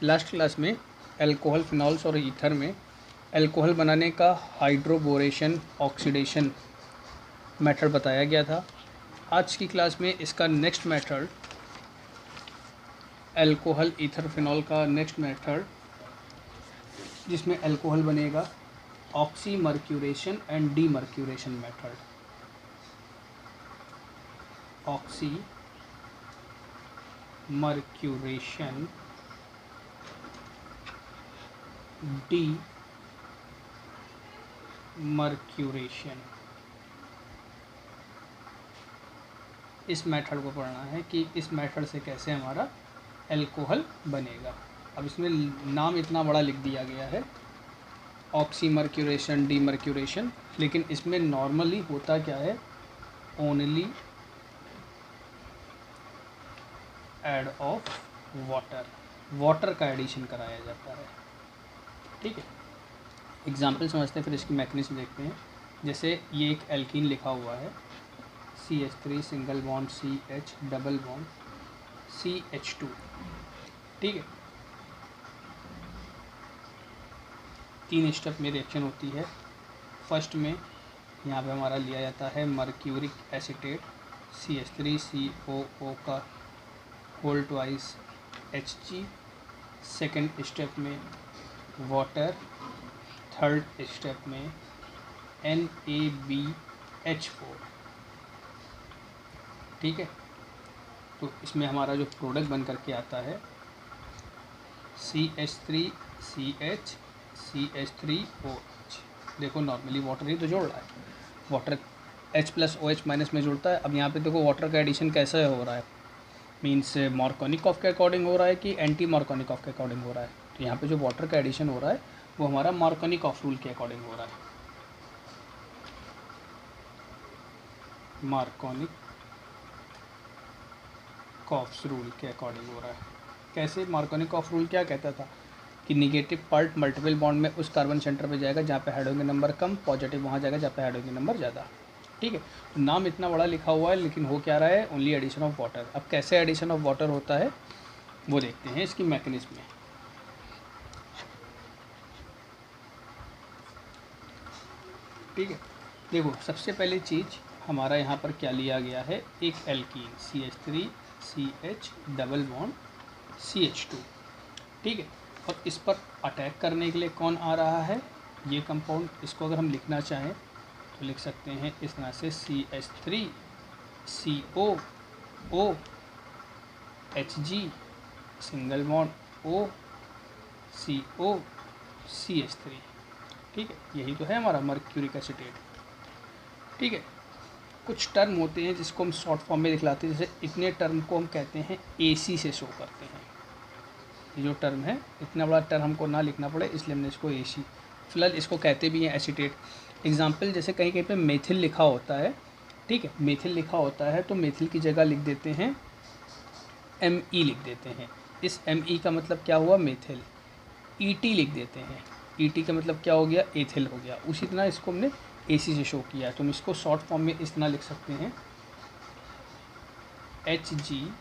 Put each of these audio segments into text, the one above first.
Last class में alcohol, phenols और ether में अल्कोहल बनाने का हाइड्रोबोरेशन ऑक्सीडेशन मेथड बताया गया था। आज की क्लास में इसका next method, alcohol ether phenol का नेक्स्ट मेथड, जिसमें अल्कोहल बनेगा, oxymercuration and demercuration method. Oxymercuration demercuration, इस मेथड को पढ़ना है कि इस मेथड से कैसे हमारा अल्कोहल बनेगा। अब इसमें नाम इतना बड़ा लिख दिया गया है, ऑक्सीमर्क्यूरेशन डीमर्क्यूरेशन, लेकिन इसमें नॉर्मली होता क्या है, ओनली ऐड ऑफ वाटर का एडिशन कराया जाता है। ठीक है, एग्जाम्पल समझते हैं, फिर इसकी मैकेनिज्म देखते हैं। जैसे ये एक एल्कीन लिखा हुआ है, CH3 single bond CH double bond CH2। ठीक है, 3 स्टेप में रिएक्शन होती है। फर्स्ट में यहाँ पे हमारा लिया जाता है मर्क्यूरिक एसीटेट CH3COO का whole twice Hg। Second step में वाटर, थर्ड स्टेप में NaBH4। ठीक है, तो इसमें हमारा जो प्रोडक्ट बन करके आता है CH3CH CH3OH। देखो नॉर्मली वाटर ही तो जोड़ रहा है, वाटर H+OH- में जुड़ता है। अब यहाँ पे देखो वाटर का एडिशन कैसे हो रहा है, मीन्स मार्कोनिकॉफ के अकॉर्डिंग हो रहा है कि एंटी मार्कोनिकॉफ के अकॉर्डिंग हो रहा है। तो यहाँ पे जो वाटर का एडिशन हो रहा है वो हमारा मार्कोनिकॉफ रूल के अकॉर्डिंग हो रहा है, मार्कोनिकॉफ रूल के अकॉर्डिंग हो रहा है। कैसे? मार्कोनिकॉफ रूल क्या कहता था कि निगेटिव पार्ट मल्टीपल बॉन्ड में उस कार्बन सेंटर पे जाएगा जहाँ पे हाइड्रोजन नंबर कम, पॉजिटिव वहाँ जाएगा जहाँ पे हाइड्रोजन नंबर ज़्यादा। ठीक है, नाम इतना बड़ा लिखा हुआ है लेकिन हो क्या रहा है, ओनली एडिशन ऑफ वाटर। अब कैसे एडिशन ऑफ वाटर होता है वो देखते हैं इसकी मैकेनिज्म में। ठीक है, देखो सबसे पहली चीज़ हमारा यहाँ पर क्या लिया गया है, एक alkene CH3 CH double bond CH2। ठीक है, और इस पर अटैक करने के लिए कौन आ रहा है, ये कंपाउंड। इसको अगर हम लिखना चाहें तो लिख सकते हैं इस तरह से CH3 COO Hg single bond O CO CH3। ठीक है, यही तो है हमारा मर्क्यूरिक एसीटेट। ठीक है, कुछ टर्म होते हैं जिसको हम शॉर्ट फॉर्म में दिखलाते हैं, जैसे इतने टर्म को हम कहते हैं AC से शो करते हैं। ये जो टर्म है, इतना बड़ा टर्म हमको ना लिखना पड़े इसलिए हमने इसको AC, फिलहाल इसको कहते भी हैं एसीटेट। एग्जाम्पल जैसे कहीं कहीं पे मेथिल लिखा होता है, ठीक है, मेथिल लिखा होता है तो मेथिल की जगह लिख देते हैं ME लिख देते हैं। इस ME का मतलब क्या हुआ, मेथिल। ET लिख देते हैं, ET का मतलब क्या हो गया, एथिल हो गया। उसी तरह इसको हमने AC से शो किया है, तो हम इसको शॉर्ट फॉर्म में इस तरह लिख सकते हैं HgOAC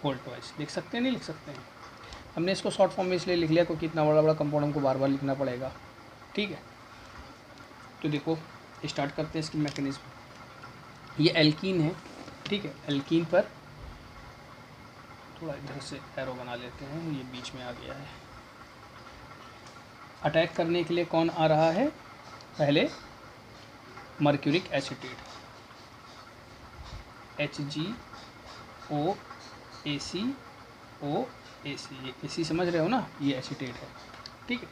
होल ट्वाइस। लिख सकते हैं, नहीं लिख सकते हैं? हमने इसको शॉर्ट फॉर्म में इसलिए लिख लिया क्योंकि इतना बड़ा बड़ा कंपाउंड हमको बार बार लिखना पड़ेगा। ठीक है, तो देखो स्टार्ट करते हैं इसकी मैकेनिज्म। ये एल्कीन है, ठीक है, एल्कीन पर थोड़ा इधर से एरो बना लेते हैं, ये बीच में आ गया है। अटैक करने के लिए कौन आ रहा है, पहले मर्क्यूरिक एसीटेट HgOACOAC। ये AC समझ रहे हो ना, ये एसीटेट है। ठीक है,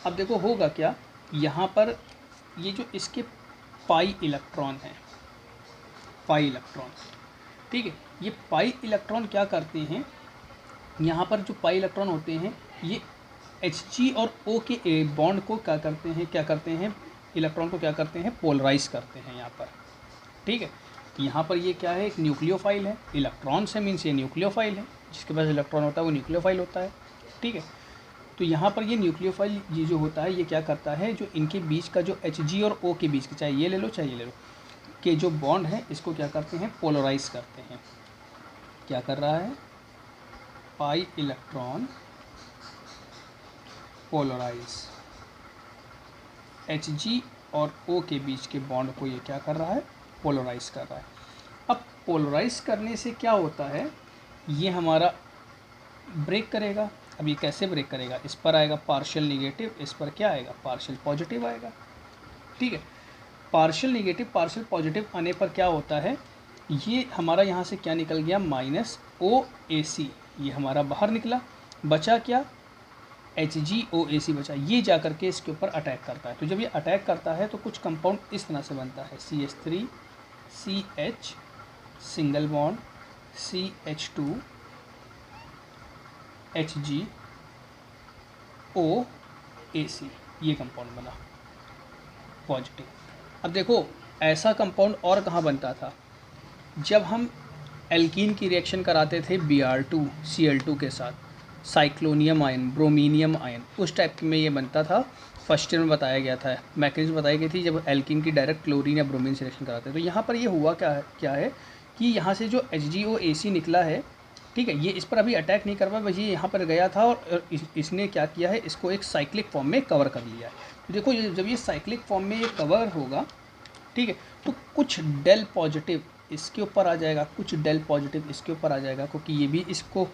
अब देखो होगा क्या, यहाँ पर ये जो इसके पाई इलेक्ट्रॉन हैं, पाई इलेक्ट्रॉन, ठीक है, ये पाई इलेक्ट्रॉन क्या करते हैं, यहाँ पर जो पाई इलेक्ट्रॉन होते हैं ये Hg और O के बॉन्ड को क्या करते हैं, इलेक्ट्रॉन को क्या करते हैं, पोलराइज करते हैं यहाँ पर। ठीक है, यहाँ पर ये क्या है, एक न्यूक्लियोफाइल है, इलेक्ट्रॉन से मीन्स ये न्यूक्लियोफाइल है, जिसके पास इलेक्ट्रॉन होता है वो न्यूक्लियोफाइल होता है। ठीक है, तो यहाँ पर ये न्यूक्लियोफाइल ये जो होता है ये क्या करता है, जो इनके बीच का जो Hg और O के बीच का, चाहे ये ले लो चाहे ये ले लो, के जो बॉन्ड है इसको क्या करते हैं, पोलराइज करते हैं। क्या कर रहा है, पाई इलेक्ट्रॉन पोलराइज। Hg और O के बीच के बॉन्ड को ये क्या कर रहा है, पोलराइज कर रहा है। अब पोलराइज करने से क्या होता है, ये हमारा ब्रेक करेगा। अब ये कैसे ब्रेक करेगा, इस पर आएगा पार्शियल निगेटिव, इस पर क्या आएगा, पार्शियल पॉजिटिव आएगा। ठीक है, पार्शियल निगेटिव पार्शियल पॉजिटिव आने पर क्या होता है, ये हमारा यहाँ से क्या निकल गया, -OAC, ये हमारा बाहर निकला, बचा क्या, HgOAC बचा। ये जा करके इसके ऊपर अटैक करता है। तो जब ये अटैक करता है तो कुछ कंपाउंड इस तरह से बनता है, CH3 CH single bond CH2 HgOAC, ये कंपाउंड बना पॉजिटिव। अब देखो ऐसा कंपाउंड और कहाँ बनता था, जब हम एल्कीन की रिएक्शन कराते थे Br2Cl2 के साथ, साइक्लोनियम आयन, ब्रोमीनियम आयन, उस टाइप में ये बनता था। फर्स्ट ईयर में बताया गया था, मैकेनिज्म बताई गई थी जब एल्कीन की डायरेक्ट क्लोरीन या ब्रोमीन से रिएक्शन कराते हैं। तो यहाँ पर ये हुआ क्या है कि यहाँ से जो HgOAC निकला है, ठीक है, ये इस पर अभी अटैक नहीं कर पाया, बस ये यहाँ पर गया था और इसने क्या किया है, इसको एक साइक्लिक फॉर्म में कवर कर लिया है। तो देखो जब ये साइक्लिक फॉर्म में ये कवर होगा, ठीक है, तो कुछ डेल पॉजिटिव इसके ऊपर आ जाएगा, कुछ डेल पॉजिटिव इसके ऊपर आ जाएगा, क्योंकि ये भी इसको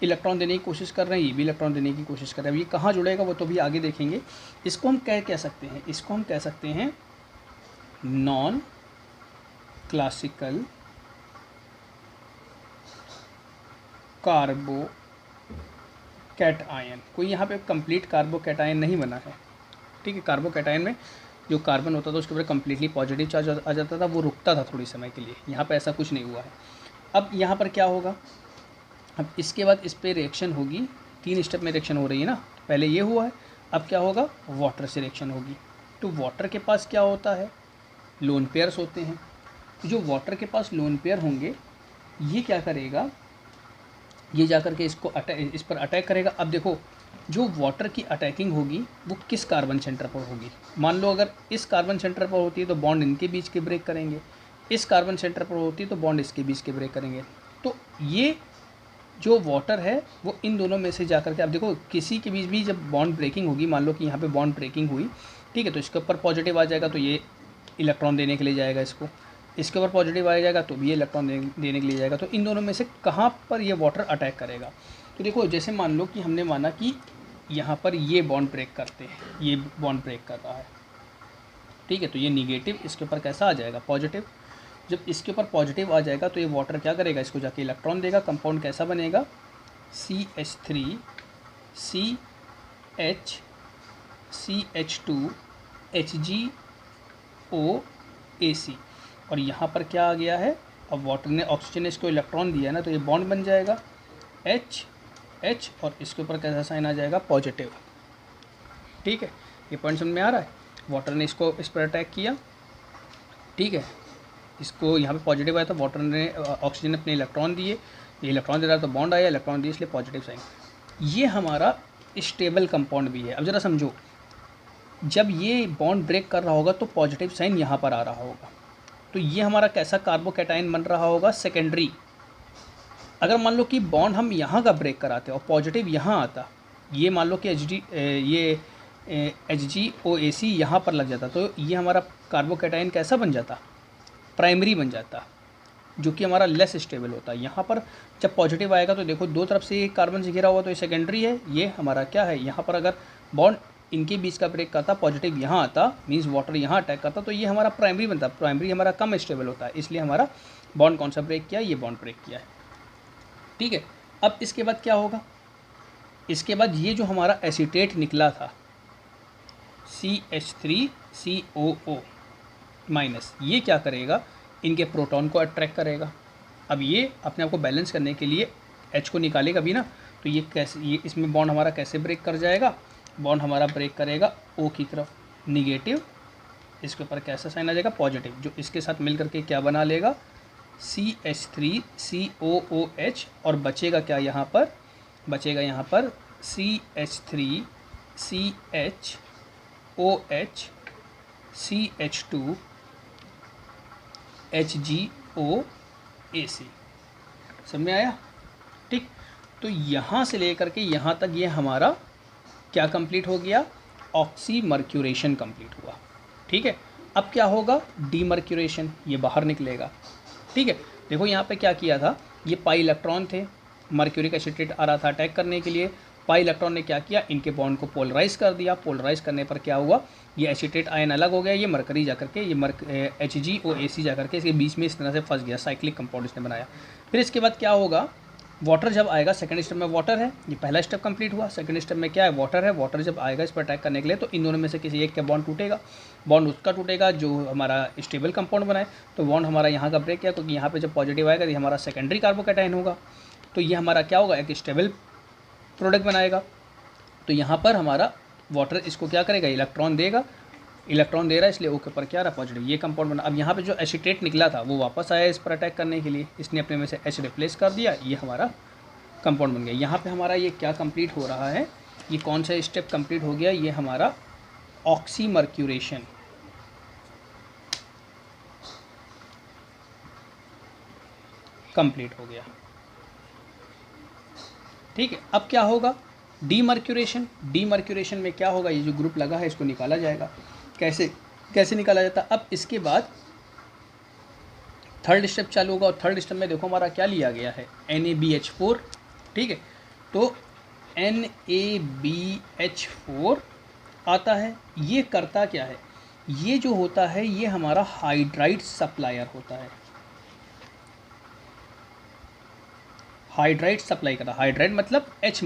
इलेक्ट्रॉन देने की कोशिश कर रहे हैं, ये भी इलेक्ट्रॉन देने की कोशिश कर रहे हैं। अब ये कहाँ जुड़ेगा वो तो भी आगे देखेंगे। इसको हम कह सकते हैं, इसको हम कह सकते हैं नॉन क्लासिकल कार्बो कैटायन। कोई यहाँ पे कंप्लीट कार्बो कैटायन नहीं बना है, ठीक है। कार्बो कैटायन में जो कार्बन होता था उसके ऊपर कंप्लीटली पॉजिटिव चार्ज आ जाता था, वो रुकता था थोड़ी समय के लिए। यहाँ पे ऐसा कुछ नहीं हुआ है। अब यहाँ पर क्या होगा, अब इसके बाद इस पर रिएक्शन होगी, 3 स्टेप में रिएक्शन हो रही है ना, पहले ये हुआ है, अब क्या होगा, वाटर से रिएक्शन होगी। तो वाटर के पास क्या होता है, लोन पेयर्स होते हैं। जो वाटर के पास लोन पेयर होंगे, ये क्या करेगा, ये जा कर के इस पर अटैक करेगा। अब देखो जो वाटर की अटैकिंग होगी वो किस कार्बन सेंटर पर होगी। मान लो अगर इस कार्बन सेंटर पर होती है तो बॉन्ड इनके बीच के ब्रेक करेंगे, इस कार्बन सेंटर पर होती है तो बॉन्ड इसके बीच के ब्रेक करेंगे। तो ये जो वाटर है वो इन दोनों में से जा कर के, अब देखो किसी के बीच भी जब बॉन्ड ब्रेकिंग होगी, मान लो कि यहाँ पे बॉन्ड ब्रेकिंग हुई, ठीक है, तो इसके ऊपर पॉजिटिव आ जाएगा तो ये इलेक्ट्रॉन देने के लिए जाएगा, इसके ऊपर पॉजिटिव आ जाएगा तो भी ये इलेक्ट्रॉन देने के लिए जाएगा। तो इन दोनों में से कहाँ पर ये वाटर अटैक करेगा। तो देखो जैसे मान लो कि हमने माना कि यहाँ पर ये बॉन्ड ब्रेक करते हैं, ये बॉन्ड ब्रेक कर रहा है, ठीक है, तो ये निगेटिव इसके ऊपर कैसा आ जाएगा, पॉजिटिव। जब इसके ऊपर पॉजिटिव आ जाएगा तो ये वाटर क्या करेगा, इसको जाके इलेक्ट्रॉन देगा। कंपाउंड कैसा बनेगा, CH3 CH CH2 HgOAC, और यहाँ पर क्या आ गया है, अब वाटर ने ऑक्सीजन ने इसको इलेक्ट्रॉन दिया ना, तो ये बॉन्ड बन जाएगा H और इसके ऊपर कैसा साइन आ जाएगा, पॉजिटिव। ठीक है, ये पॉइंट समझ में आ रहा है। वाटर ने इसको इस पर अटैक किया, ठीक है, इसको यहाँ पे पॉजिटिव आया तो वाटर ने ऑक्सीजन ने अपने इलेक्ट्रॉन दिए, ये इलेक्ट्रॉन दे रहा तो बॉन्ड आया, इलेक्ट्रॉन दिए इसलिए पॉजिटिव साइन। ये हमारा स्टेबल कंपाउंड भी है। अब ज़रा समझो, जब ये बॉन्ड ब्रेक कर रहा होगा तो पॉजिटिव साइन यहाँ पर आ रहा होगा, तो ये हमारा कैसा कार्बोकैटायन बन रहा होगा, सेकेंडरी। अगर मान लो कि बॉन्ड हम यहाँ का ब्रेक कराते और पॉजिटिव यहाँ आता, ये मान लो कि HgOAC यहाँ पर लग जाता, तो ये हमारा कार्बोकैटायन कैसा बन जाता, प्राइमरी बन जाता, जो कि हमारा लेस स्टेबल होता है। यहाँ पर जब पॉजिटिव आएगा तो देखो दो तरफ से कार्बन से घिरा हुआ, तो ये सेकेंडरी है, ये हमारा क्या है, यहाँ पर अगर बॉन्ड इनके बीच का ब्रेक करता, पॉजिटिव यहाँ आता, मीन्स वाटर यहाँ अटैक करता, तो ये हमारा प्राइमरी बनता। प्राइमरी हमारा कम स्टेबल होता है, इसलिए हमारा बॉन्ड कौन सा ब्रेक किया, ये बॉन्ड ब्रेक किया है। ठीक है, अब इसके बाद क्या होगा, इसके बाद ये जो हमारा एसीटेट निकला था CH3COO-, ये क्या करेगा, इनके प्रोटॉन को अट्रैक्ट करेगा। अब ये अपने आप को बैलेंस करने के लिए H को निकालेगा भी ना, तो ये कैसे, ये इसमें बॉन्ड हमारा कैसे ब्रेक कर जाएगा, बॉन्ड हमारा ब्रेक करेगा O की तरफ, निगेटिव, इसके ऊपर कैसा साइन आ जाएगा, पॉजिटिव, जो इसके साथ मिल करके क्या बना लेगा, CH3COOH, और बचेगा क्या, यहाँ पर बचेगा यहाँ पर CH3CHOH CH2 HgOAC। समझ में आया। ठीक, तो यहाँ से लेकर के यहाँ तक ये हमारा क्या कंप्लीट हो गया, ऑक्सीमर्क्यूरेशन कंप्लीट हुआ। ठीक है, अब क्या होगा, डीमर्क्यूरेशन, ये बाहर निकलेगा। ठीक है, देखो यहाँ पे क्या किया था, ये पाई इलेक्ट्रॉन थे, मर्क्यूरिक एसिटेट आ रहा था अटैक करने के लिए, पाई इलेक्ट्रॉन ने क्या किया, इनके बॉन्ड को पोलराइज कर दिया। पोलराइज करने पर क्या हुआ, ये एसिटेट आयन अलग हो गया, ये मरकरी जाकर के ये HgOAc जाकर के इसके बीच में इस तरह से फंस गया, साइक्लिक कंपाउंड इसने बनाया। फिर इसके बाद क्या होगा, वाटर जब आएगा, सेकंड स्टेप में वाटर है, ये पहला स्टेप कंप्लीट हुआ। सेकंड स्टेप में क्या है, वाटर है। वाटर जब आएगा इस पर अटैक करने के लिए तो इन दोनों में से किसी एक का बॉन्ड टूटेगा, बॉन्ड उसका टूटेगा जो हमारा स्टेबल कंपाउंड बनाए। तो बॉन्ड हमारा यहाँ का ब्रेक किया, क्योंकि यहाँ पे जब पॉजिटिव आएगा तो ये हमारा सेकेंडरी कार्बोकैटायन होगा, तो ये हमारा क्या होगा, एक स्टेबल प्रोडक्ट बनाएगा। तो यहाँ पर हमारा वाटर इसको क्या करेगा, इलेक्ट्रॉन देगा, इलेक्ट्रॉन दे रहा है इसलिए ओके पर क्या रहा, पॉजिटिव, ये कंपाउंड बना। अब यहाँ पे जो एसिटेट निकला था वो वापस आया इस पर अटैक करने के लिए, इसने अपने में से H रिप्लेस कर दिया, ये हमारा कंपाउंड बन गया। यहाँ पे हमारा ये क्या कंप्लीट हो रहा है, ये कौन सा स्टेप कंप्लीट हो गया, ये हमारा ऑक्सीमर्क्यूरेशन कंप्लीट हो गया। ठीक है, अब क्या होगा, डीमर्क्यूरेशन। डीमर्क्यूरेशन में क्या होगा, ये जो ग्रुप लगा है इसको निकाला जाएगा। कैसे निकाला जाता है, अब इसके बाद थर्ड स्टेप चालू होगा, और थर्ड स्टेप में देखो हमारा क्या लिया गया है, NaBH4। ठीक है, तो NaBH4 आता है, ये करता क्या है, ये जो होता है ये हमारा हाइड्राइड सप्लायर होता है, हाइड्राइड सप्लाई करता है। हाइड्राइड मतलब H-,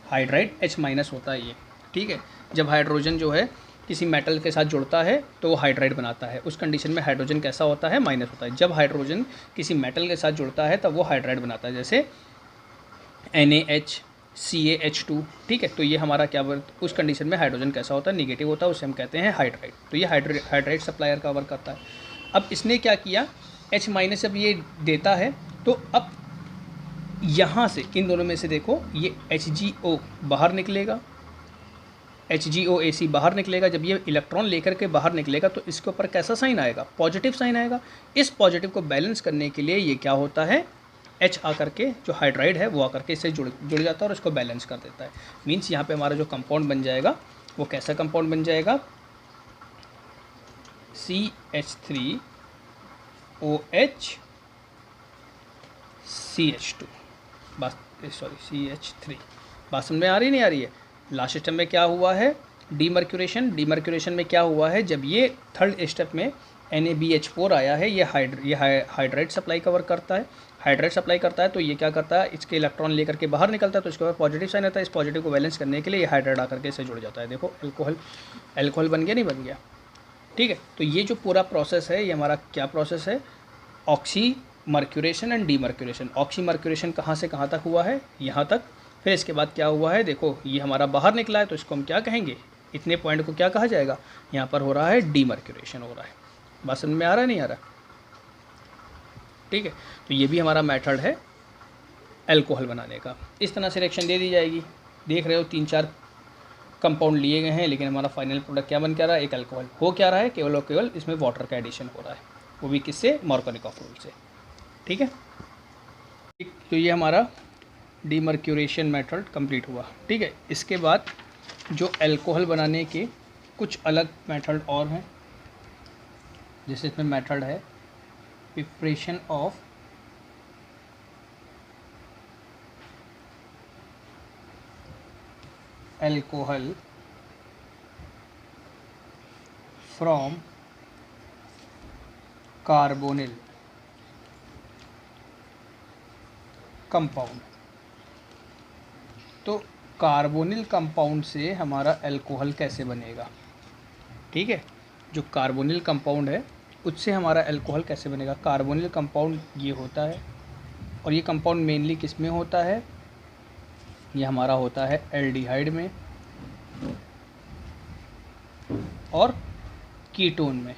हाइड्राइड H- होता है ये। ठीक है, जब हाइड्रोजन जो है किसी मेटल के साथ जुड़ता है तो वो हाइड्राइड बनाता है, उस कंडीशन में हाइड्रोजन कैसा होता है, माइनस होता है। जब हाइड्रोजन किसी मेटल के साथ जुड़ता है तब वो हाइड्राइड बनाता है, जैसे NaHCaH2। ठीक है, तो ये हमारा क्या उस कंडीशन में हाइड्रोजन कैसा होता है, निगेटिव होता है, उसे हम कहते हैं हाइड्राइड। तो ये हाइड्राइड सप्लायर का वर्क करता है। अब इसने क्या किया, H- जब ये देता है तो अब यहाँ से इन दोनों में से देखो ये HgO बाहर निकलेगा, HgOAc बाहर निकलेगा। जब ये इलेक्ट्रॉन लेकर के बाहर निकलेगा तो इसके ऊपर कैसा साइन आएगा, पॉजिटिव साइन आएगा। इस पॉजिटिव को बैलेंस करने के लिए ये क्या होता है, H आकर के जो हाइड्राइड है वो आकर के इससे जुड़ जाता है और इसको बैलेंस कर देता है। मीन्स यहाँ पे हमारा जो कंपाउंड बन जाएगा वो कैसा कंपाउंड बन जाएगा, CH3OH बस, सॉरी CH3। बात समझ में आ रही नहीं आ रही है। लास्ट स्टेप में क्या हुआ है, डीमर्क्यूरेशन। डीमर्क्यूरेशन में क्या हुआ है, जब ये थर्ड स्टेप में NaBH4 आया है, ये हाइड्राइड सप्लाई कवर करता है, हाइड्राइड सप्लाई करता है। तो ये क्या करता है, इसके इलेक्ट्रॉन लेकर के बाहर निकलता है, तो इसके बाद पॉजिटिव साइन आता है। इस पॉजिटिव को बैलेंस करने के लिए ये हाइड्राइड आकर के इससे जुड़ जाता है। देखो एल्कोहल बन गया, नहीं बन गया। ठीक है, तो ये जो पूरा प्रोसेस है ये हमारा क्या प्रोसेस है, ऑक्सीमर्क्यूरेशन एंड डीमर्क्यूरेशन। ऑक्सीमर्क्यूरेशन कहाँ से कहाँ तक हुआ है, यहाँ तक। फिर इसके बाद क्या हुआ है, देखो ये हमारा बाहर निकला है, तो इसको हम क्या कहेंगे, इतने पॉइंट को क्या कहा जाएगा, यहाँ पर हो रहा है डीमर्क्यूरेशन हो रहा है। बात समझ में आ रहा है, नहीं आ रहा। ठीक है, तो ये भी हमारा मेथड है अल्कोहल बनाने का। इस तरह से रिएक्शन दे दी जाएगी। देख रहे हो 3-4 कंपाउंड लिए गए हैं, लेकिन हमारा फाइनल प्रोडक्ट क्या बन क्या रहा है, एक अल्कोहल हो क्या रहा है, केवल और केवल इसमें वाटर का एडिशन हो रहा है, वो भी किससे, मार्कोनिकॉफ रूल से। ठीक है, तो ये हमारा डीमर्क्यूरेशन मेथड कंप्लीट हुआ। ठीक है, इसके बाद जो अल्कोहल बनाने के कुछ अलग मेथड और हैं, जैसे इसमें मेथड है preparation of alcohol from carbonyl compound. तो कार्बोनिल कंपाउंड से हमारा अल्कोहल कैसे बनेगा। ठीक है, जो कार्बोनिल कंपाउंड है उससे हमारा अल्कोहल कैसे बनेगा। कार्बोनिल कंपाउंड ये होता है, और ये कंपाउंड मेनली किस में होता है, ये हमारा होता है एल्डिहाइड में और कीटोन में,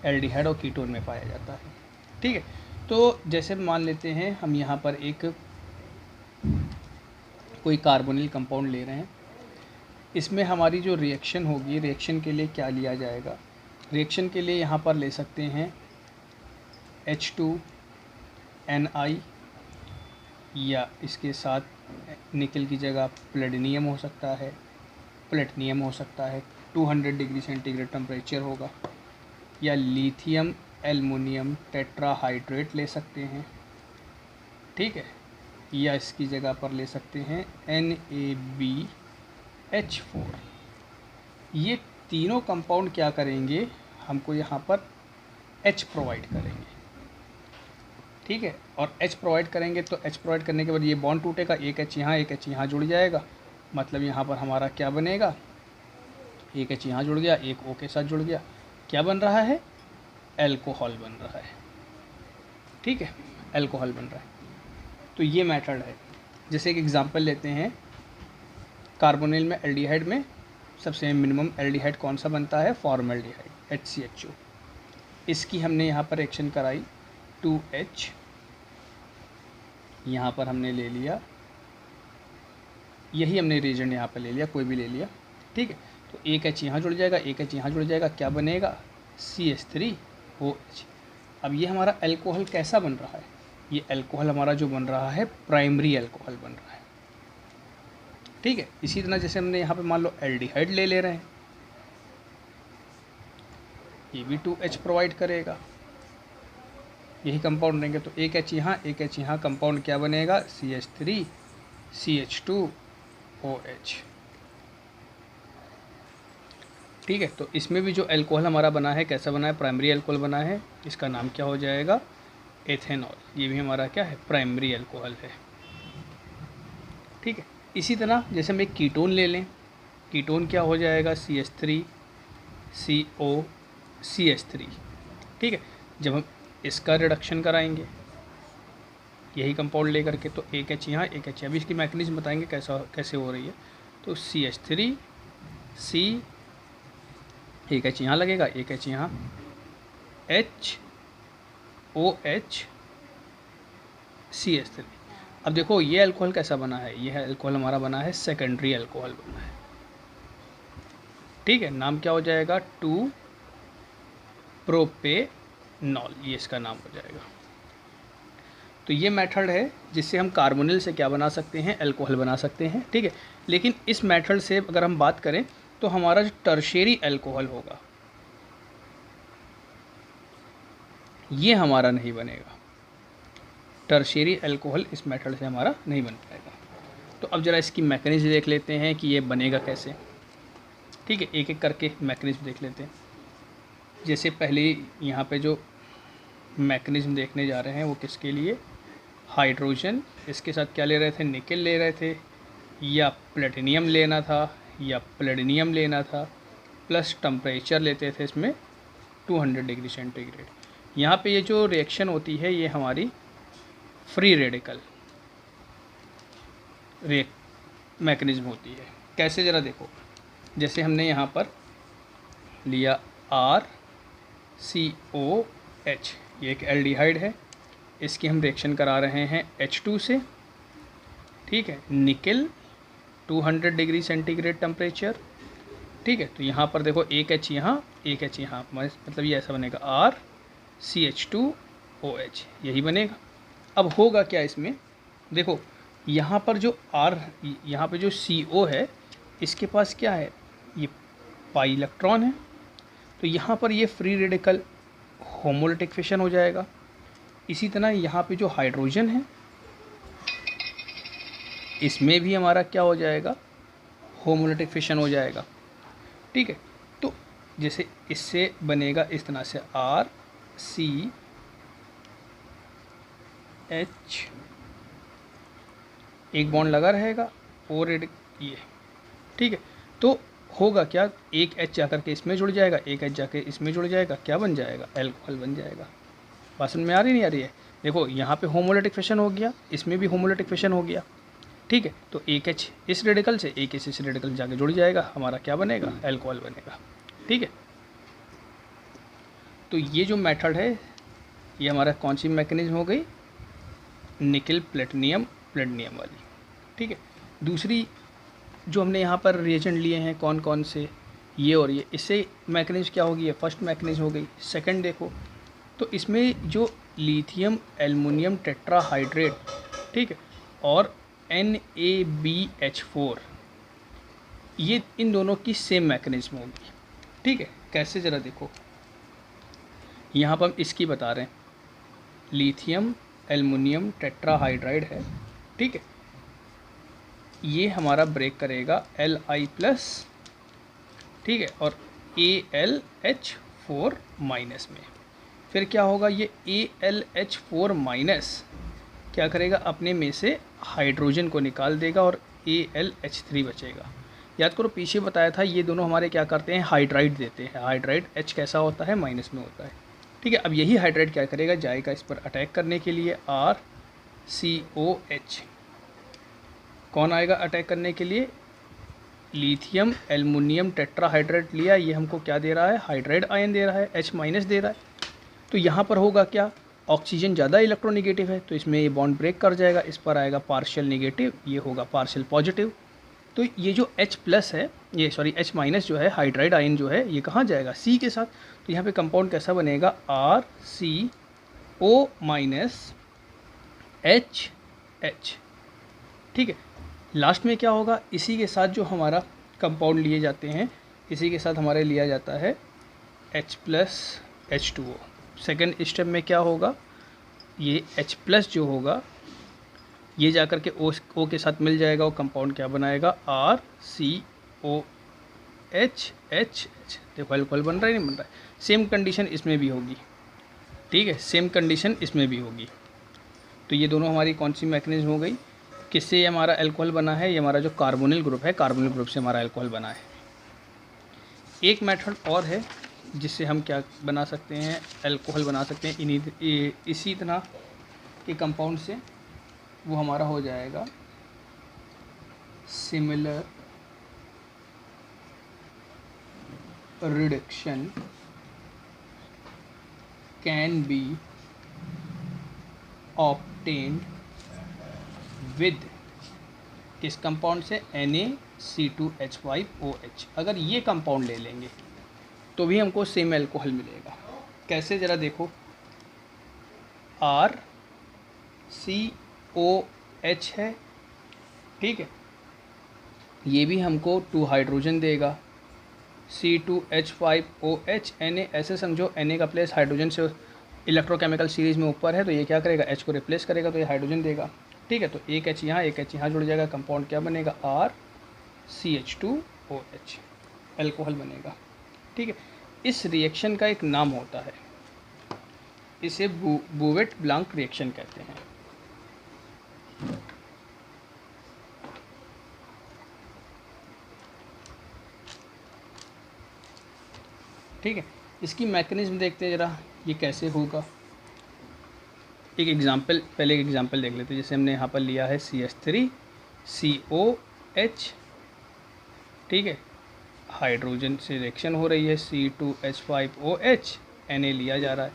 एल्डिहाइड और कीटोन में पाया जाता है। ठीक है, तो जैसे मान लेते हैं हम यहाँ पर एक कोई कार्बोनिल कंपाउंड ले रहे हैं, इसमें हमारी जो रिएक्शन होगी, रिएक्शन के लिए क्या लिया जाएगा, रिएक्शन के लिए यहाँ पर ले सकते हैं H2 Ni, या इसके साथ निकल की जगह प्लेटिनियम हो सकता है, प्लेटिनियम हो सकता है, 200 डिग्री सेंटीग्रेड टेम्परेचर होगा, या लिथियम एल्युमिनियम टेट्राहाइड्रेट ले सकते हैं, ठीक है, या इसकी जगह पर ले सकते हैं NaBH4। ये तीनों कंपाउंड क्या करेंगे, हमको यहाँ पर H प्रोवाइड करेंगे, ठीक है। और H प्रोवाइड करेंगे तो H प्रोवाइड करने के बाद ये बॉन्ड टूटेगा, एक H यहाँ एक H यहाँ जुड़ जाएगा, मतलब यहाँ पर हमारा क्या बनेगा, एक H यहाँ जुड़ गया, एक O के साथ जुड़ गया, क्या बन रहा है, एल्कोहल बन रहा है, ठीक है, एल्कोहल बन रहा है। तो ये मेथड है। जैसे एक एग्जांपल लेते हैं, कार्बोनिल में एल्डिहाइड में सबसे मिनिमम एल्डिहाइड कौन सा बनता है, फॉर्मल्डिहाइड HCHO। इसकी हमने यहाँ पर रिएक्शन कराई 2H, यहाँ पर हमने ले लिया, यही हमने रीजन यहाँ पर ले लिया, कोई भी ले लिया, ठीक है। तो एक H यहाँ जुड़ जाएगा, एक H यहाँ जुड़ जाएगा, क्या बनेगा, CH3OH। अब ये हमारा एल्कोहल कैसा बन रहा है, ये एल्कोहल हमारा जो बन रहा है प्राइमरी एल्कोहल बन रहा है, ठीक है। इसी तरह जैसे हमने यहाँ पे मान लो एल्डिहाइड ले रहे हैं, ये भी 2H प्रोवाइड करेगा, यही कंपाउंड लेंगे तो एक H यहाँ एक H यहाँ, कंपाउंड क्या बनेगा, CH3CH2OH, ठीक है। तो इसमें भी जो एल्कोहल हमारा बना है कैसा बना है, प्राइमरी एल्कोहल बना है, इसका नाम क्या हो जाएगा, एथेनॉल। ये भी हमारा क्या है, प्राइमरी एल्कोहल है, ठीक है। इसी तरह जैसे हम एक कीटोन ले लें, कीटोन क्या हो जाएगा, CH3COCH3, ठीक है। जब हम इसका रिडक्शन कराएंगे यही कंपाउंड लेकर के, तो एक H यहाँ एक H, अभी इसकी मैकेनिज्म बताएंगे कैसे हो रही है। तो CH3C, एक H यहाँ लगेगा, एक H यहाँ, HOH CH3। अब देखो ये अल्कोहल कैसा बना है, ये अल्कोहल हमारा बना है सेकेंडरी अल्कोहल बना है, ठीक है। नाम क्या हो जाएगा, 2-प्रोपेनॉल, ये इसका नाम हो जाएगा। तो ये मेथड है जिससे हम कार्बोनिल से क्या बना सकते हैं, एल्कोहल बना सकते हैं, ठीक है। लेकिन इस मेथड से अगर हम बात करें तो हमारा जो टर्शियरी अल्कोहल होगा ये हमारा नहीं बनेगा, टर्शियरी अल्कोहल इस मेथड से हमारा नहीं बन पाएगा। तो अब ज़रा इसकी मैकेनिज्म देख लेते हैं कि ये बनेगा कैसे, ठीक है। एक एक करके मैकेनिज्म देख लेते हैं। जैसे पहले यहाँ पे जो मैकेनिज्म देखने जा रहे हैं वो किसके लिए, हाइड्रोजन, इसके साथ क्या ले रहे थे, निकल ले रहे थे, या प्लेटिनियम लेना था, या प्लेटिनियम लेना था, प्लस टेम्परेचर लेते थे इसमें 200 डिग्री सेंटीग्रेड। यहाँ पे ये जो रिएक्शन होती है ये हमारी फ्री रेडिकल मैकेनिज्म होती है। कैसे, ज़रा देखो, जैसे हमने यहाँ पर लिया RCOH, ये एक एल्डिहाइड है, इसकी हम रिएक्शन करा रहे हैं H2 से, ठीक है, निकल 200 डिग्री सेंटीग्रेड टेम्परेचर, ठीक है। तो यहाँ पर देखो एक H यहाँ एक H यहाँ, मतलब ये ऐसा बनेगा RCH2OH, यही बनेगा। अब होगा क्या इसमें, देखो यहाँ पर जो यहाँ पे जो CO है इसके पास क्या है, ये पाई इलेक्ट्रॉन है, तो यहाँ पर ये फ्री रेडिकल होमोलिटिक फिशन हो जाएगा। इसी तरह यहाँ पे जो हाइड्रोजन है इसमें भी हमारा क्या हो जाएगा, होमोलिटिक फिशन हो जाएगा, ठीक है। तो जैसे इससे बनेगा इस तरह से RCH, एक बॉन्ड लगा रहेगा और ये, ठीक है। तो होगा क्या, एक H जाकर के इसमें जुड़ जाएगा, एक H जाके इसमें जुड़ जाएगा, क्या बन जाएगा, एल्कोहल बन जाएगा। बात समझ में आ रही नहीं आ रही है, देखो यहाँ पे होमोलिटिक फिशन हो गया, इसमें भी होमोलिटिक फिशन हो गया, ठीक है। तो एक H इस रेडिकल से एक H इस रेडिकल से जाके जुड़ जाएगा, हमारा क्या बनेगा, एल्कोहल बनेगा, ठीक है। तो ये जो मेथड है ये हमारा कौन सी मैकेनिज्म हो गई, निकल प्लेटिनियम वाली, ठीक है। दूसरी जो हमने यहाँ पर रिएजेंट लिए हैं कौन कौन से, ये और ये, इससे मैकेनिज्म क्या होगी, ये फर्स्ट मैकेनिज्म हो गई। सेकंड देखो, तो इसमें जो लिथियम एल्युमिनियम टेट्राहाइड्रेट, ठीक है, और NaBH4, ये इन दोनों की सेम मैकेनिज्म होगी, ठीक है। कैसे ज़रा देखो, यहाँ पर हम इसकी बता रहे हैं, लिथियम एल्युमिनियम टेट्राहाइड्राइड है, ठीक है, ये हमारा ब्रेक करेगा Li+, ठीक है, और AlH4- में। फिर क्या होगा, ये AlH4- क्या करेगा, अपने में से हाइड्रोजन को निकाल देगा और AlH3 बचेगा। याद करो पीछे बताया था, ये दोनों हमारे क्या करते हैं, हाइड्राइड देते हैं। हाइड्राइड H कैसा होता है, माइनस में होता है, ठीक है। अब यही हाइड्राइड क्या करेगा, जाएगा इस पर अटैक करने के लिए, RCOH। कौन आएगा अटैक करने के लिए, लिथियम एल्युमिनियम टेट्राहाइड्रेट लिया, ये हमको क्या दे रहा है, हाइड्राइड आयन दे रहा है, H- दे रहा है। तो यहाँ पर होगा क्या, ऑक्सीजन ज़्यादा इलेक्ट्रोनेगेटिव है, तो इसमें ये बॉन्ड ब्रेक कर जाएगा, इस पर आएगा पार्शियल नेगेटिव, ये होगा पार्शियल पॉजिटिव। तो ये जो H+ है, ये सॉरी H- जो है हाइड्राइड आयन जो है, ये कहाँ जाएगा, C के साथ। तो यहाँ पे कंपाउंड कैसा बनेगा, RCO-HH, ठीक है। लास्ट में क्या होगा, इसी के साथ जो हमारा कंपाउंड लिए जाते हैं, इसी के साथ हमारे लिया जाता है H+ H2O। सेकेंड स्टेप में क्या होगा, ये H+ जो होगा, ये जाकर के O के साथ मिल जाएगा, वो कंपाउंड क्या बनाएगा, RCOHH। देखो अल्कोहल बन रहा है, नहीं बन रहा है। सेम कंडीशन इसमें भी होगी, ठीक है, सेम कंडीशन इसमें भी होगी। तो ये दोनों हमारी कौन सी मैकेनिज्म हो गई, किससे ये हमारा अल्कोहल बना है, ये हमारा जो कार्बोनिल ग्रुप है, कार्बोनिल ग्रुप से हमारा अल्कोहल बना है। एक मेथड और है जिससे हम क्या बना सकते हैं, अल्कोहल बना सकते हैं इसी तरह के कंपाउंड से। वो हमारा हो जाएगा similar reduction can be obtained with किस कंपाउंड से, NaC2H5OH। अगर ये कंपाउंड ले लेंगे तो भी हमको सेम अल्कोहल मिलेगा। कैसे ज़रा देखो, RCOH है, ठीक है, ये भी हमको 2 हाइड्रोजन देगा, C2H5OH Na, ऐसे समझो Na का प्लेस हाइड्रोजन से इलेक्ट्रोकेमिकल सीरीज में ऊपर है, तो ये क्या करेगा, H को रिप्लेस करेगा, तो ये हाइड्रोजन देगा, ठीक है। तो एक H यहाँ, एक H यहाँ जुड़ जाएगा, कंपाउंड क्या बनेगा, RCH2OH, अल्कोहल बनेगा, ठीक है। इस रिएक्शन का एक नाम होता है, इसे बूवेट ब्लांक रिएक्शन कहते हैं। ठीक है, इसकी मैकेनिज्म देखते हैं ज़रा, ये कैसे होगा। एक एग्जांपल, पहले एक एग्जांपल देख लेते हैं। जैसे हमने यहाँ पर लिया है CH3COH, ठीक है, हाइड्रोजन से रिएक्शन हो रही है, C2H5OH, Na लिया जा रहा है,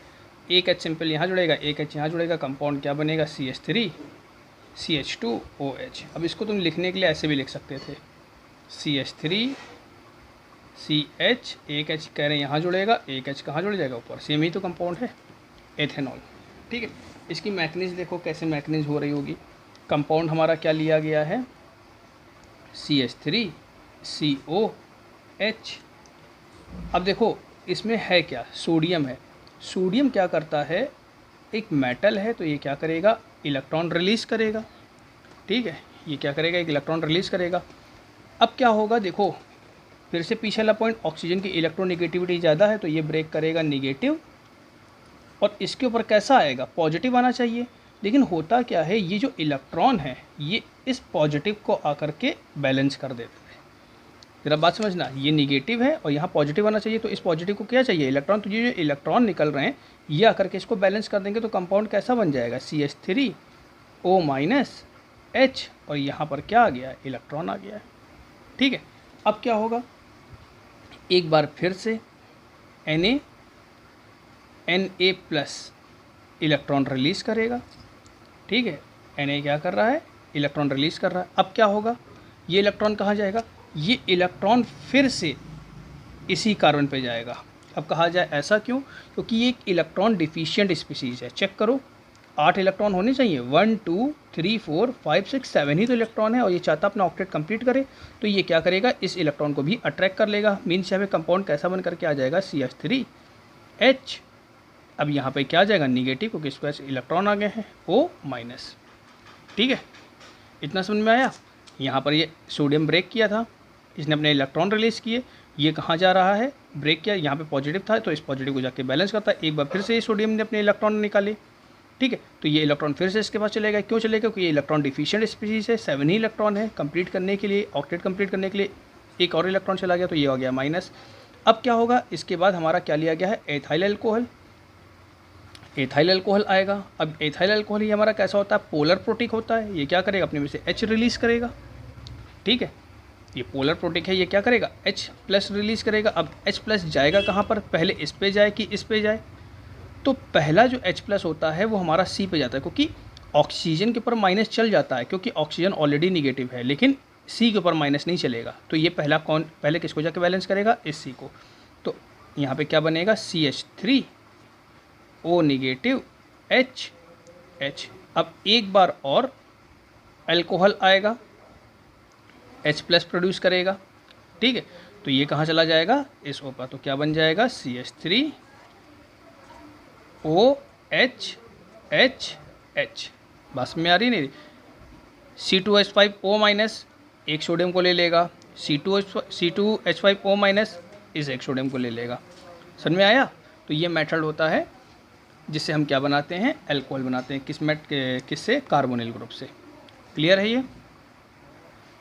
एक H सिंपल यहाँ जुड़ेगा, एक H यहाँ जुड़ेगा, कंपाउंड क्या बनेगा, CH3CH2OH। अब इसको तुम लिखने के लिए ऐसे भी लिख सकते थे, CH3CH, एक H कह रहे हैं यहाँ जुड़ेगा, एक H कहाँ जुड़ जाएगा, ऊपर, सेम ही तो कंपाउंड है, एथेनॉल, ठीक है। इसकी मैकेनिज्म देखो कैसे मैकेनिज्म हो रही होगी। कंपाउंड हमारा क्या लिया गया है, CH3COH। अब देखो इसमें है क्या, सोडियम है। सोडियम क्या करता है, एक मेटल है, तो ये क्या करेगा, इलेक्ट्रॉन रिलीज़ करेगा, ठीक है, ये क्या करेगा, एक इलेक्ट्रॉन रिलीज़ करेगा। अब क्या होगा, देखो फिर से पीछे वाला पॉइंट, ऑक्सीजन की इलेक्ट्रोनेगेटिविटी ज़्यादा है, तो ये ब्रेक करेगा निगेटिव, और इसके ऊपर कैसा आएगा, पॉजिटिव आना चाहिए। लेकिन होता क्या है, ये जो इलेक्ट्रॉन है ये इस पॉजिटिव को आकर के बैलेंस कर देते हैं। जरा बात समझना, ये निगेटिव है और यहाँ पॉजिटिव आना चाहिए, तो इस पॉजिटिव को क्या चाहिए, इलेक्ट्रॉन। तो ये जो इलेक्ट्रॉन निकल रहे हैं ये आकर के इसको बैलेंस कर देंगे, तो कंपाउंड कैसा बन जाएगा, CH3O-H, और यहाँ पर क्या आ गया, इलेक्ट्रॉन आ गया है, ठीक है। अब क्या होगा, एक बार फिर से Na इलेक्ट्रॉन रिलीज़ करेगा, ठीक है, Na क्या कर रहा है, इलेक्ट्रॉन रिलीज़ कर रहा है। अब क्या होगा, ये इलेक्ट्रॉन कहाँ जाएगा, ये इलेक्ट्रॉन फिर से इसी कार्बन पे जाएगा। अब कहा जाए ऐसा क्यों, क्योंकि ये एक इलेक्ट्रॉन डिफिशिएंट स्पीसीज़ है। चेक करो 8 इलेक्ट्रॉन होने चाहिए, 1 2 3 4 5 6 7 ही तो इलेक्ट्रॉन है और ये चाहता अपना ऑक्टेट कंप्लीट करे, तो ये क्या करेगा, इस इलेक्ट्रॉन को भी अट्रैक्ट कर लेगा। मीन्स यहाँ पे कंपाउंड कैसा बन करके आ जाएगा, CH3H। अब यहाँ पे क्या आ जाएगा, निगेटिव, क्योंकि इसके पास इलेक्ट्रॉन आ गए हैं O-। ठीक है, इतना समझ में आया। यहाँ पर ये सोडियम ब्रेक किया था, इसने अपने इलेक्ट्रॉन रिलीज़ किए, ये कहाँ जा रहा है, ब्रेक किया, यहाँ पे पॉजिटिव था तो इस पॉजिटिव को जाके बैलेंस करता है। एक बार फिर से ये सोडियम ने अपने इलेक्ट्रॉन निकाले, ठीक है, तो ये इलेक्ट्रॉन फिर से इसके पास चलेगा। क्यों चलेगा, क्योंकि ये इलेक्ट्रॉन डिफिशिएंट स्पीसीज है, 7 ही इलेक्ट्रॉन है। कंप्लीट करने के लिए, ऑक्टेट कंप्लीट करने के लिए एक और इलेक्ट्रॉन चला गया, तो ये हो गया माइनस। अब क्या होगा, इसके बाद हमारा क्या लिया गया है, एथाइल अल्कोहल। एथाइल अल्कोहल आएगा। अब एथाइल अल्कोहल ही हमारा कैसा होता है, पोलर प्रोटिक होता है। ये क्या करेगा, अपने में से H रिलीज़ करेगा। ठीक है, ये पोलर प्रोटिक है, ये क्या करेगा, H+ रिलीज़ करेगा। अब H+ जाएगा कहाँ पर, पहले इस पे जाए कि इस पे जाए, तो पहला जो H+ होता है वो हमारा C पे जाता है, क्योंकि ऑक्सीजन के ऊपर माइनस चल जाता है, क्योंकि ऑक्सीजन ऑलरेडी निगेटिव है, लेकिन C के ऊपर माइनस नहीं चलेगा। तो ये पहले किसको जाके बैलेंस करेगा, इस C को। तो यहाँ पे क्या बनेगा, CH3 O निगेटिव H। अब एक बार और अल्कोहल आएगा, H+ प्रोड्यूस करेगा। ठीक है, तो ये कहाँ चला जाएगा, इस O पर, तो क्या बन जाएगा, CH3 OH H। बस में आ रही नहीं, C2H5O- एक सोडियम को ले लेगा, C2H5O- इस एक सोडियम को ले लेगा। समझ में आया। तो ये मेथड होता है जिससे हम क्या बनाते हैं, अल्कोहल बनाते हैं। किससे, कार्बोनिल ग्रुप से। क्लियर है ये।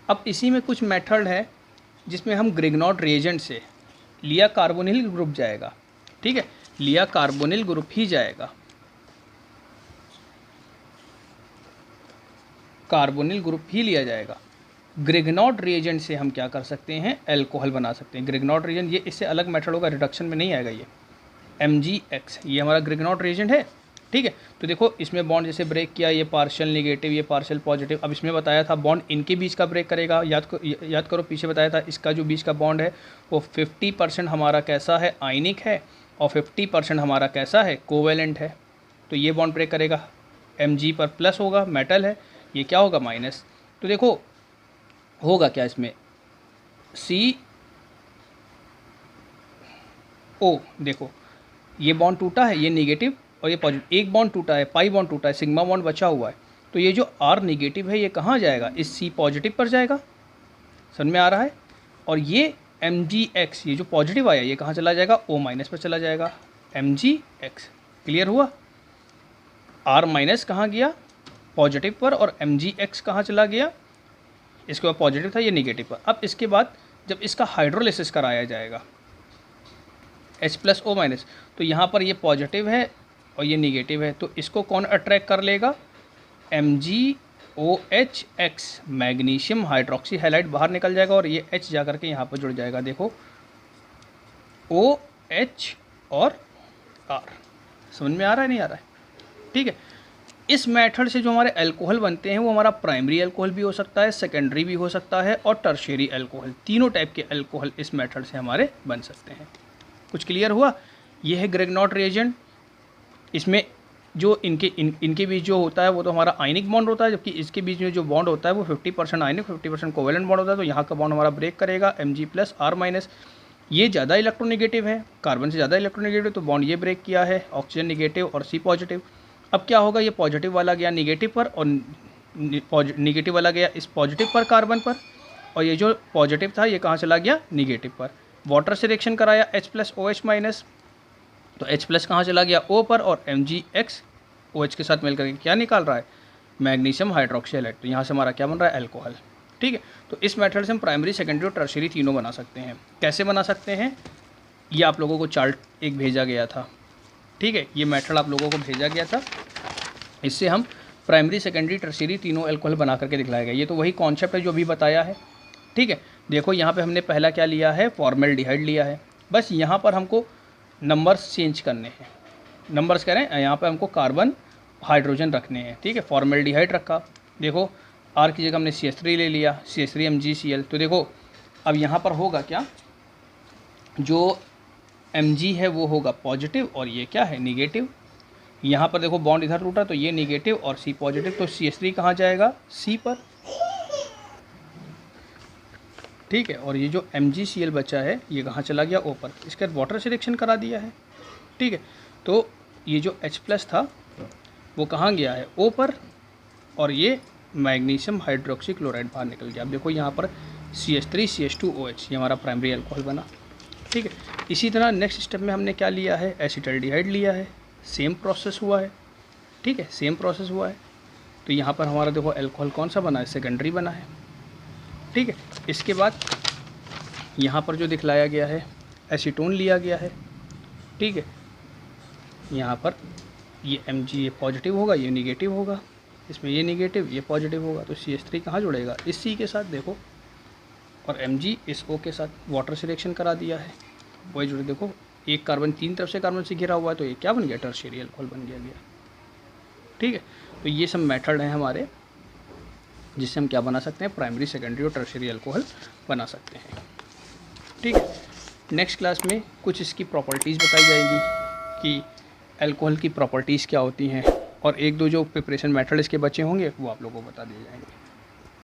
अब इसी में कुछ मेथड है जिसमें हम ग्रिग्नॉट रिएजेंट से लिया कार्बोनिल ग्रुप जाएगा। ठीक है, लिया कार्बोनिल ग्रुप ही जाएगा, कार्बोनिल ग्रुप ही लिया जाएगा। ग्रिग्नॉट रिएजेंट से हम क्या कर सकते हैं, अल्कोहल बना सकते हैं। ग्रिग्नॉट रिएजेंट ये इससे अलग मेथड होगा, रिडक्शन में नहीं आएगा। ये MgX ये हमारा ग्रिग्नॉट रिएजेंट है। ठीक है, तो देखो इसमें बॉन्ड जैसे ब्रेक किया, ये पार्शियल निगेटिव, ये पार्शियल पॉजिटिव। अब इसमें बताया था बॉन्ड इनके बीच का ब्रेक करेगा। याद करो पीछे बताया था, इसका जो बीच का बॉन्ड है वो 50% हमारा कैसा है, आयनिक है, और 50% हमारा कैसा है, कोवेलेंट है। तो ये बॉन्ड ब्रेक करेगा, Mg पर प्लस होगा, मेटल है, ये क्या होगा, माइनस। तो देखो होगा क्या इसमें, CO, देखो ये बॉन्ड टूटा है, ये निगेटिव और ये पॉजिटिव, एक बॉन्ड टूटा है, पाई बॉन्ड टूटा है, सिग्मा बॉन्ड बचा हुआ है। तो ये जो R निगेटिव है ये कहाँ जाएगा, इस C पॉजिटिव पर जाएगा। समझ में आ रहा है। और ये MgX ये जो पॉजिटिव आया ये कहाँ चला जाएगा, O- पर चला जाएगा, MgX। क्लियर हुआ। R- कहाँ गया, पॉजिटिव पर, और MgX कहाँ चला गया, इसके बाद पॉजिटिव था, ये निगेटिव पर। अब इसके बाद जब इसका हाइड्रोलिसिस कराया जाएगा H+ O-, तो यहाँ पर ये पॉजिटिव है और ये निगेटिव है, तो इसको कौन अट्रैक्ट कर लेगा, MgOH(X), मैग्नीशियम हाइड्रोक्सी हैलाइड बाहर निकल जाएगा और ये H जा करके यहाँ पर जुड़ जाएगा। देखो OH और R। समझ में आ रहा है, नहीं आ रहा है। ठीक है, इस मेथड से जो हमारे अल्कोहल बनते हैं वो हमारा प्राइमरी अल्कोहल भी हो सकता है, सेकेंडरी भी हो सकता है, और टर्शियरी अल्कोहल। तीनों टाइप के अल्कोहल इस मेथड से हमारे बन सकते हैं। कुछ क्लियर हुआ। ये है ग्रिग्नॉट रिएजेंट। इसमें जो इनके बीच जो होता है वो तो हमारा आयनिक बॉन्ड होता है, जबकि इसके बीच में जो बॉन्ड होता है वो 50% आयनिक 50% कोवेलेंट बॉन्ड होता है। तो यहाँ का बॉन्ड हमारा ब्रेक करेगा, Mg+ R-। ये ज़्यादा इलेक्ट्रोनिगेटिव है, कार्बन से ज़्यादा इलेक्ट्रोनिगेटिव, तो बॉन्ड ये ब्रेक किया है, ऑक्सीजन निगेटिव और C पॉजिटिव। अब क्या होगा, ये पॉजिटिव वाला गया निगेटिव पर और निगेटिव वाला गया इस पॉजिटिव पर, कार्बन पर, और ये जो पॉजिटिव था ये कहाँ चला गया, निगेटिव पर। वाटर से रिएक्शन कराया H+ OH-, तो H+ कहाँ चला गया, O पर, और MgX OH के साथ मिलकर के क्या निकाल रहा है, मैग्नीशियम हाइड्रोक्सी हैलाइड। तो यहाँ से हमारा क्या बन रहा है, अल्कोहल। ठीक है, तो इस मेथड से हम प्राइमरी, सेकेंडरी और टर्शियरी तीनों बना सकते हैं। कैसे बना सकते हैं, ये आप लोगों को चार्ट एक भेजा गया था। ठीक है, ये मेथड आप लोगों को भेजा गया था। इससे हम प्राइमरी, सेकेंडरी, टर्शियरी तीनों अल्कोहल बना करके दिखलाया गया। ये तो वही कॉन्सेप्ट है जो अभी बताया है। ठीक है, देखो यहाँ पे हमने पहला क्या लिया है, फॉर्मेल्डिहाइड लिया है। बस यहाँ पर हमको नंबर्स चेंज करने हैं। नंबर्स कह रहे हैं, यहाँ पे हमको कार्बन हाइड्रोजन रखने हैं। ठीक है, फॉर्मेल्डिहाइड रखा, देखो R की जगह हमने CH3 ले लिया, CH3 MgCl। तो देखो अब यहाँ पर होगा क्या, जो Mg है वो होगा पॉजिटिव और ये क्या है निगेटिव। यहाँ पर देखो बॉन्ड इधर टूटा तो ये निगेटिव और C पॉजिटिव, तो CH3 कहाँ जाएगा C पर, ठीक है। और ये जो MgCl बचा है ये कहाँ चला गया O पर, इसके बाद वाटर से रिएक्शन करा दिया है, ठीक है। तो ये जो H+ था वो कहाँ गया है O पर, और ये मैग्नीशियम हाइड्रोक्सी क्लोराइड बाहर निकल गया। अब देखो यहाँ पर CH3CH2OH ये हमारा प्राइमरी अल्कोहल बना, ठीक है। इसी तरह नेक्स्ट स्टेप में हमने क्या लिया है, एसिटल्डिहाइड लिया है, सेम प्रोसेस हुआ है, ठीक है, सेम प्रोसेस हुआ है। तो यहाँ पर हमारा देखो अल्कोहल कौन सा बना है, सेकेंडरी बना है, ठीक है। इसके बाद यहाँ पर जो दिखलाया गया है एसीटोन लिया गया है, ठीक है। यहाँ पर ये Mg ये पॉजिटिव होगा ये निगेटिव होगा, इसमें ये निगेटिव ये पॉजिटिव होगा, तो CH3 कहाँ जुड़ेगा इस C के साथ देखो, और Mg इस O के साथ वाटर से रिएक्शन करा दिया है, वही जुड़े। देखो एक कार्बन तीन तरफ से कार्बन से घिरा हुआ है तो ये क्या बन गया टर्शियरी अल्कोहल बन गया, ठीक है। तो ये सब मेथड हैं हमारे जिससे हम क्या बना सकते हैं, प्राइमरी सेकेंडरी और टर्शियरी अल्कोहल बना सकते हैं, ठीक है। नेक्स्ट क्लास में कुछ इसकी प्रॉपर्टीज़ बताई जाएगी कि अल्कोहल की प्रॉपर्टीज़ क्या होती हैं, और एक दो जो प्रिपरेशन मेथड इसके बचे होंगे वो आप लोगों को बता दिए जाएंगे।